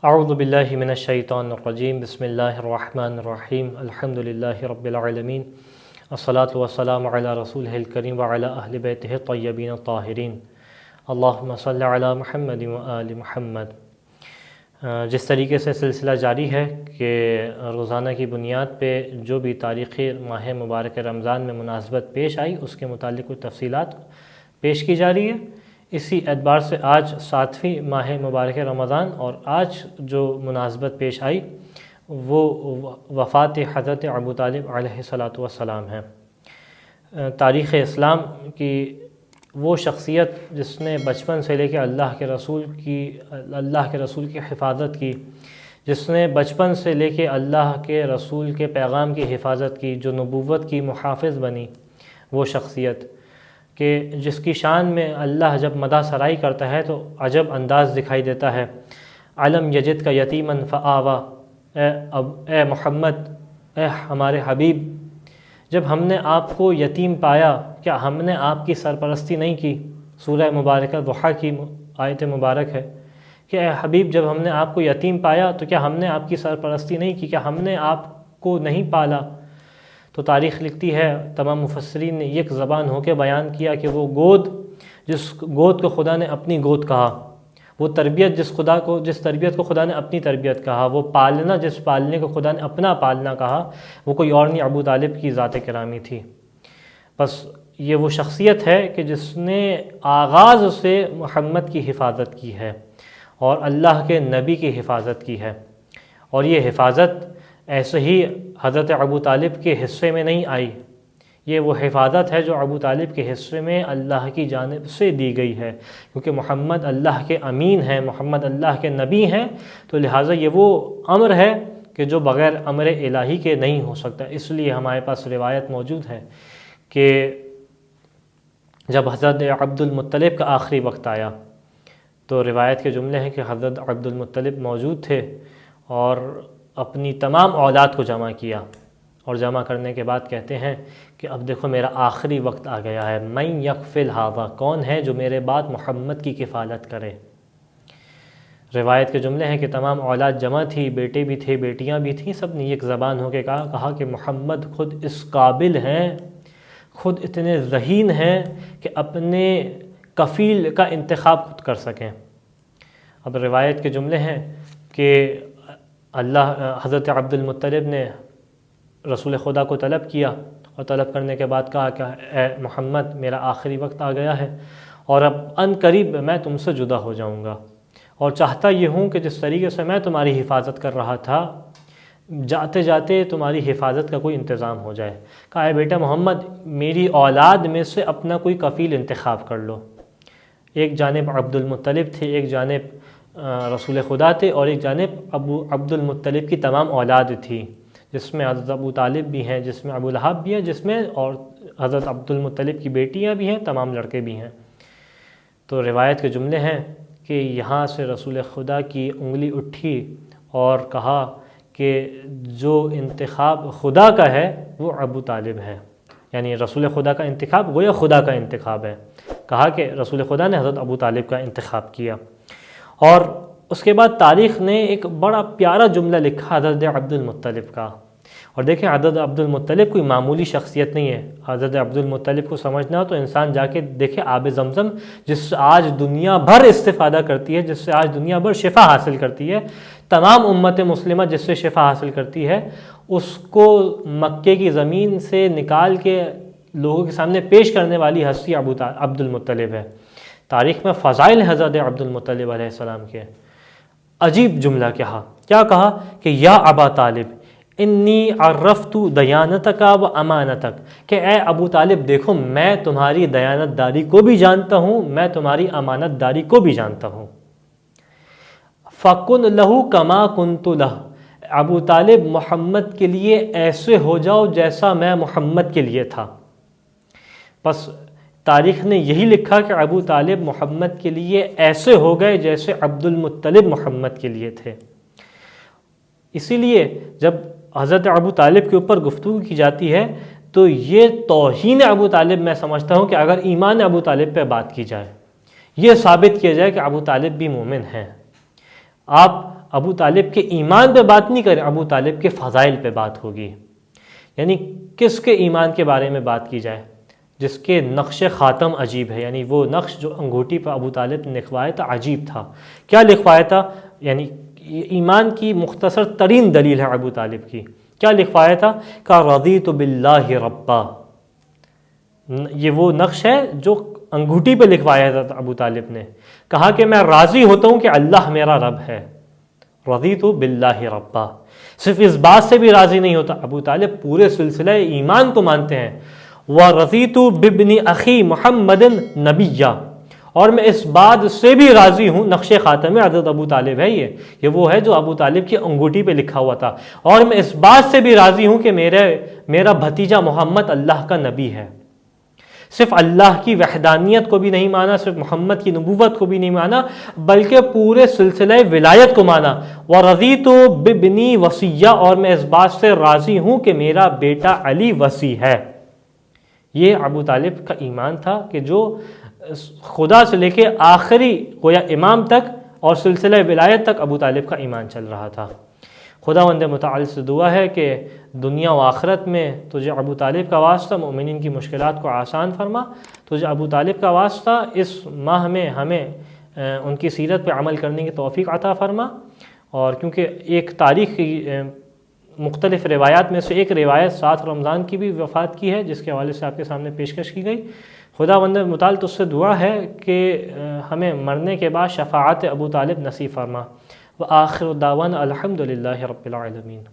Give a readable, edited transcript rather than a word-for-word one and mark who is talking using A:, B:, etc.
A: اعوذ باللہ من الشیطان الرجیم بسم اللہ الرحمن الرحیم الحمد للہ رب العالمین الصلاۃ والسلام علی رسولہ الکریم وعلی اہل بیتہ الطیبین الطاہرین اللہم صلی علی محمد وآل محمد۔ جس طریقے سے سلسلہ جاری ہے کہ روزانہ کی بنیاد پہ جو بھی تاریخی ماہ مبارک رمضان میں مناسبت پیش آئی اس کے متعلق کچھ تفصیلات پیش کی جا رہی ہے۔ اسی اعتبار سے آج 7ویں ماہ مبارک رمضان اور آج جو مناسبت پیش آئی وہ وفات حضرت ابو طالب علیہ السلام ہے۔ تاریخ اسلام کی وہ شخصیت جس نے بچپن سے لے کے اللہ کے رسول کی حفاظت کی، جس نے بچپن سے لے کے اللہ کے رسول کے پیغام کی حفاظت کی، جو نبوت کی محافظ بنی، وہ شخصیت کہ جس کی شان میں اللہ جب مدح سرائی کرتا ہے تو عجب انداز دکھائی دیتا ہے۔ علم یجد کا یتیمن فآوا، اے محمد، اے ہمارے حبیب، جب ہم نے آپ کو یتیم پایا کیا ہم نے آپ کی سرپرستی نہیں کی؟ سورہ مبارکہ ضحیٰ کی آیت مبارک ہے کہ اے حبیب جب ہم نے آپ کو یتیم پایا تو کیا ہم نے آپ کی سرپرستی نہیں کی؟ کیا ہم نے آپ کو نہیں پالا؟ تو تاریخ لکھتی ہے، تمام مفسرین نے ایک زبان ہو کے بیان کیا کہ وہ گود، جس گود کو خدا نے اپنی گود کہا، وہ تربیت جس تربیت کو خدا نے اپنی تربیت کہا، وہ پالنا جس پالنے کو خدا نے اپنا پالنا کہا، وہ کوئی اور نہیں، ابو طالب کی ذات گرامی تھی۔ بس یہ وہ شخصیت ہے کہ جس نے آغاز سے محمد کی حفاظت کی ہے اور اللہ کے نبی کی حفاظت کی ہے، اور یہ حفاظت ایسے ہی حضرت ابو طالب کے حصے میں نہیں آئی، یہ وہ حفاظت ہے جو ابو طالب کے حصے میں اللہ کی جانب سے دی گئی ہے، کیونکہ محمد اللہ کے امین ہیں، محمد اللہ کے نبی ہیں، تو لہٰذا یہ وہ امر ہے کہ جو بغیر امر الہی کے نہیں ہو سکتا۔ اس لیے ہمارے پاس روایت موجود ہے کہ جب حضرت عبد المطلب کا آخری وقت آیا تو روایت کے جملے ہیں کہ حضرت عبد المطلب موجود تھے اور اپنی تمام اولاد کو جمع کیا، اور جمع کرنے کے بعد کہتے ہیں کہ اب دیکھو میرا آخری وقت آ گیا ہے، من یکفل ھذا، کون ہے جو میرے بعد محمد کی کفالت کرے؟ روایت کے جملے ہیں کہ تمام اولاد جمع تھی، بیٹے بھی تھے، بیٹیاں بھی تھیں، سب نے ایک زبان ہو کے کہا کہ محمد خود اس قابل ہیں، خود اتنے ذہین ہیں کہ اپنے کفیل کا انتخاب خود کر سکیں۔ اب روایت کے جملے ہیں کہ حضرت عبد المطلب نے رسول خدا کو طلب کیا، اور طلب کرنے کے بعد کہا کہ اے محمد میرا آخری وقت آ گیا ہے اور اب ان قریب میں تم سے جدا ہو جاؤں گا، اور چاہتا یہ ہوں کہ جس طریقے سے میں تمہاری حفاظت کر رہا تھا جاتے جاتے تمہاری حفاظت کا کوئی انتظام ہو جائے۔ کہا اے بیٹا محمد میری اولاد میں سے اپنا کوئی کفیل انتخاب کر لو۔ ایک جانب عبد المطلب تھے، ایک جانب رسول خدا تھے، اور ایک جانب عبد المطلب کی تمام اولاد تھی، جس میں حضرت ابو طالب بھی ہیں، جس میں ابو لہب بھی ہیں، جس میں اور حضرت عبد المطلب کی بیٹیاں بھی ہیں، تمام لڑکے بھی ہیں۔ تو روایت کے جملے ہیں کہ یہاں سے رسول خدا کی انگلی اٹھی اور کہا کہ جو انتخاب خدا کا ہے وہ ابو طالب ہے، یعنی رسول خدا کا انتخاب گویا خدا کا انتخاب ہے۔ کہا کہ رسول خدا نے حضرت ابو طالب کا انتخاب کیا، اور اس کے بعد تاریخ نے ایک بڑا پیارا جملہ لکھا حضرت عبد المطلب کا۔ اور دیکھیں حضرت عبد المطلب کوئی معمولی شخصیت نہیں ہے۔ حضرت عبد المطلب کو سمجھنا ہو تو انسان جا کے دیکھے آب زمزم، جس سے آج دنیا بھر استفادہ کرتی ہے، جس سے آج دنیا بھر شفا حاصل کرتی ہے، تمام امت مسلمہ جس سے شفا حاصل کرتی ہے، اس کو مکے کی زمین سے نکال کے لوگوں کے سامنے پیش کرنے والی ہستی عبد المطلب ہے۔ تاریخ میں فضائل حضرت عبد المطلب علیہ السلام کے عجیب جملہ کیا کہا کہ یا ابا طالب انی عرفت دیانتک و امانتک، کہ اے ابو طالب دیکھو میں تمہاری دیانت داری کو بھی جانتا ہوں، میں تمہاری امانت داری کو بھی جانتا ہوں۔ فَكُنْ لَهُ كَمَا كُنْتُ لَهُ، ابو طالب محمد کے لیے ایسے ہو جاؤ جیسا میں محمد کے لیے تھا۔ بس تاریخ نے یہی لکھا کہ ابو طالب محمد کے لیے ایسے ہو گئے جیسے عبد المطلب محمد کے لیے تھے۔ اسی لیے جب حضرت ابو طالب کے اوپر گفتگو کی جاتی ہے تو یہ توہین ابو طالب میں سمجھتا ہوں کہ اگر ایمان ابو طالب پہ بات کی جائے، یہ ثابت کیا جائے کہ ابو طالب بھی مومن ہیں۔ آپ ابو طالب کے ایمان پہ بات نہیں کریں، ابو طالب کے فضائل پہ بات ہوگی۔ یعنی کس کے ایمان کے بارے میں بات کی جائے؟ جس کے نقش خاتم عجیب ہے، یعنی وہ نقش جو انگوٹھی پہ ابو طالب نے لکھوایا تھا عجیب تھا۔ کیا لکھوایا تھا؟ یعنی ایمان کی مختصر ترین دلیل ہے ابو طالب کی۔ کیا لکھوایا تھا؟ کہ رضیت باللہ ربا۔ یہ وہ نقش ہے جو انگوٹھی پہ لکھوایا تھا ابو طالب نے، کہا کہ میں راضی ہوتا ہوں کہ اللہ میرا رب ہے، رضیت باللہ ربا۔ صرف اس بات سے بھی راضی نہیں ہوتا، ابو طالب پورے سلسلہ ایمان کو مانتے ہیں، وَرَضِيتُ بِابْنِ أَخِي مُحَمَّدٍ نَبِيًّا، اور میں اس بات سے بھی راضی ہوں، نقش خاتم حضرت ابو طالب ہے یہ وہ ہے جو ابو طالب کی انگوٹھی پہ لکھا ہوا تھا، اور میں اس بات سے بھی راضی ہوں کہ میرا بھتیجا محمد اللہ کا نبی ہے۔ صرف اللہ کی وحدانیت کو بھی نہیں مانا، صرف محمد کی نبوت کو بھی نہیں مانا، بلکہ پورے سلسلہ ولایت کو مانا۔ وَرَضِيتُ بِابْنِ وَصِيَّ، اور میں اس بات سے راضی ہوں کہ میرا بیٹا علی وصی ہے۔ یہ ابو طالب کا ایمان تھا کہ جو خدا سے لے کے آخری گویا امام تک اور سلسلہ ولایت تک ابو طالب کا ایمان چل رہا تھا۔ خداوند متعال سے دعا ہے کہ دنیا و آخرت میں تجھے ابو طالب کا واسطہ مومنین کی مشکلات کو آسان فرما، تجھے ابو طالب کا واسطہ اس ماہ میں ہمیں ان کی سیرت پہ عمل کرنے کی توفیق عطا فرما۔ اور کیونکہ ایک تاریخ کی مختلف روایات میں سے ایک روایت 7 رمضان کی بھی وفات کی ہے، جس کے حوالے سے آپ کے سامنے پیشکش کی گئی۔ خداوند متعال تو اس سے دعا ہے کہ ہمیں مرنے کے بعد شفاعت ابو طالب نصیب فرما۔ وآخر دعوانا الحمد للہ رب العالمین۔